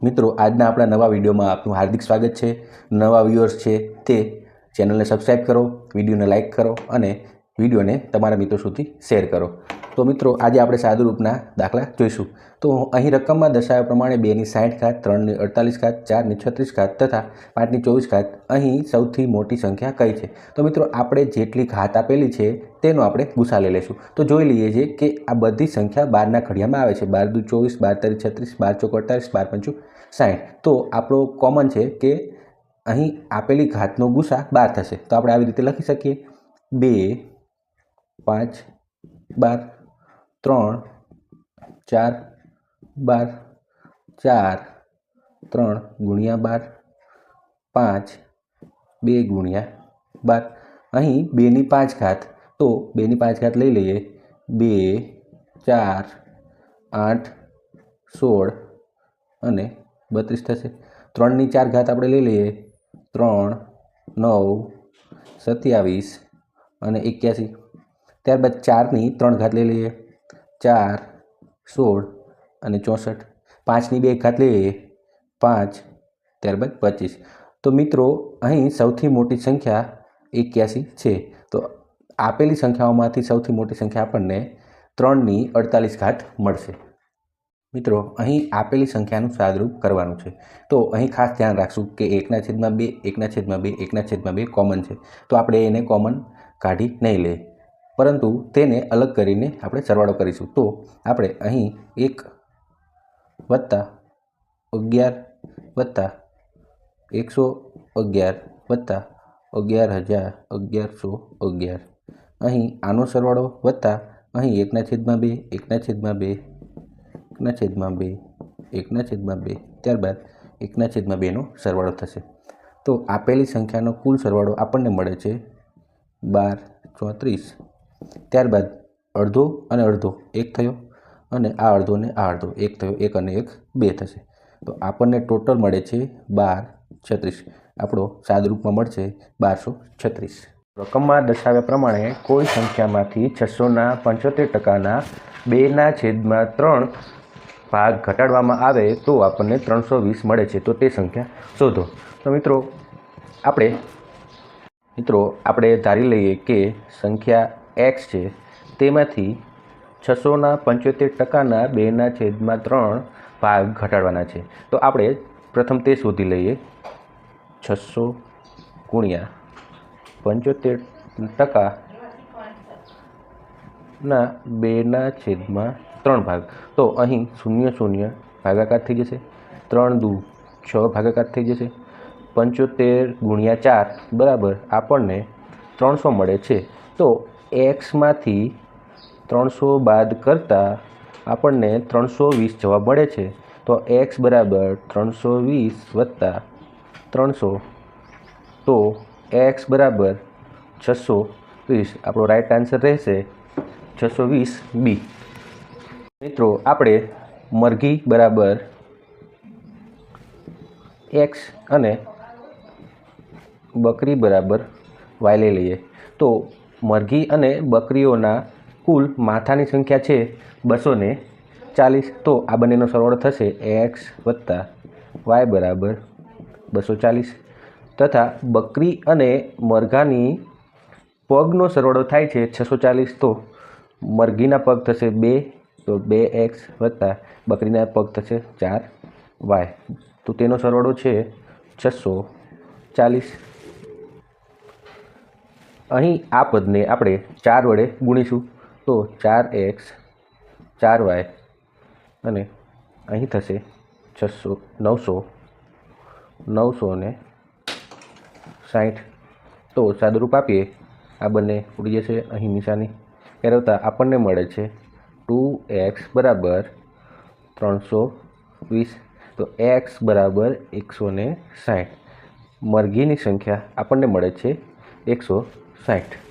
મિત્રો આજના આપણા નવા વિડીયોમાં આપનું હાર્દિક સ્વાગત છે। નવા વ્યુઅર્સ છે તે ચેનલને સબસ્ક્રાઇબ કરો, વિડીયોને લાઇક કરો અને વિડીયોને તમારા મિત્રો સુધી શેર કરો। તો મિત્રો આજે આપણે સાદુરૂપના દાખલા જોઈશું। તો અહીં રકમમાં દર્શાવ્યા પ્રમાણે 2 ની 60 ઘાત, 3 ની 48 ઘાત, 4 ની 36 ઘાત તથા 5 ની 24 ઘાત અહીં સૌથી મોટી સંખ્યા કઈ છે। તો મિત્રો આપણે જેટલી ઘાત આપેલી છે તેનો આપણે ગુસા લઈ લઈશું। તો જોઈ લઈએ છે કે આ બધી સંખ્યા 12ના ઘડિયામાં આવે છે। 12 દુ 24, 12 તરી 36, 12 ચોક 48, 12 પંચું 60। તો આપણો કોમન છે કે અહીં આપેલી ઘાતનો ગુસા 12 થશે। તો આપણે આવી રીતે લખી શકીએ 2, 5, 12, 3, 4, 12, 4, 3 ગુણ્યા 12, 5, 2 ગુણ્યા 12। અહીં 2 ની 5 ઘાત, તો 2 ની 5 ઘાત લઈ લઈએ 2, 4, 8, 16 અને 32 થશે। 3 ની 4 ઘાત આપણે લઈ લઈએ 3, 9, 27 અને 81। ત્યારબાદ 4 ની 3 ઘાત લઈ લઈએ 4, 16 અને 64। 5 ની 2 ઘાત લઈ લઈએ 5, ત્યારબાદ 25। તો મિત્રો અહીં સૌથી મોટી સંખ્યા 81 છે। તો આપેલી સંખ્યાઓમાંથી સૌથી મોટી સંખ્યા આપણને 3 ની 48 ઘાત મળશે। મિત્રો અહીં આપેલી સંખ્યાનું સાદરૂપ કરવાનું છે। તો અહીં ખાસ ધ્યાન રાખશું કે 1/2, 1/2, 1/2 કોમન છે। તો આપણે એને કોમન કાઢી નહીં લઈએ, પરંતુ તેને અલગ કરીને આપણે સરવાળો કરીશું। તો આપણે અહીં 1 વત્તા 11 વત્તા 111 વત્તા 11,1111 અહીં આનો સરવાળો વત્તા અહીં 1/2, 1/2, 1/2, 1/2 ત્યારબાદ 1/2 નો સરવાળો થશે। તો આપેલી સંખ્યાનો કુલ સરવાળો આપણને મળે છે 1234। ત્યારબાદ અડધો અને અડધો 1 થયો અને આ અડધો ને આ અડધો 1 થયો, 1 અને 1 2 થશે। તો આપણને ટોટલ મળે છે 1236। આપણો સાદરૂપમાં મળશે 1236। રકમમાં દર્શાવ્યા પ્રમાણે કોઈ સંખ્યામાંથી 675%ના 2/3 ભાગ ઘટાડવામાં આવે તો આપણને 320 મળે છે। તો તે સંખ્યા શોધો। તો મિત્રો આપણે ધારી લઈએ કે સંખ્યા x છે, તેમાંથી 675%ના 2/3 ભાગ ઘટાડવાના છે। તો આપણે પ્રથમ તે શોધી લઈએ 600 ગુણ્યા 75%ના 2/3 ભાગ। તો અહીં 0 0 ભાગાકાર થઈ જશે, 3 દુ 6 ભાગાકાર થઈ જશે, 75 ગુણ્યા 4 બરાબર આપણને 300 મળે છે। તો xમાંથી 300 બાદ કરતાં આપણને 320 જવાબ મળે છે। તો x બરાબર 320 વત્તા 300, તો x બરાબર 620। આપણો રાઈટ આન્સર રહેશે 620B। મિત્રો આપણે મરઘી બરાબર x અને બકરી બરાબર y લઈ લઈએ। તો મરઘી અને બકરીઓના કુલ માથાની સંખ્યા છે 240। તો આ બંનેનો સરવાળો થશે x વત્તા y બરાબર 240 તથા બકરી અને મરઘાની પગનો સરવાળો થાય છે 640। તો મરઘીના પગ થશે 2, તો 2x વત્તા બકરીના પગ થશે 4y। તો તેનો સરવાળો છે 640। અહીં આ પદને આપણે 4 વડે ગુણીશું। તો 4x 4y અને અહીં થશે 960। તો સાદુરૂપ આપીએ, આ બંને ઉડી જશે, અહીં નિશાની ફેરવતા આપણને મળે છે 2x બરાબર 320। તો x બરાબર 160। મરઘીની સંખ્યા આપણને મળે છે 160।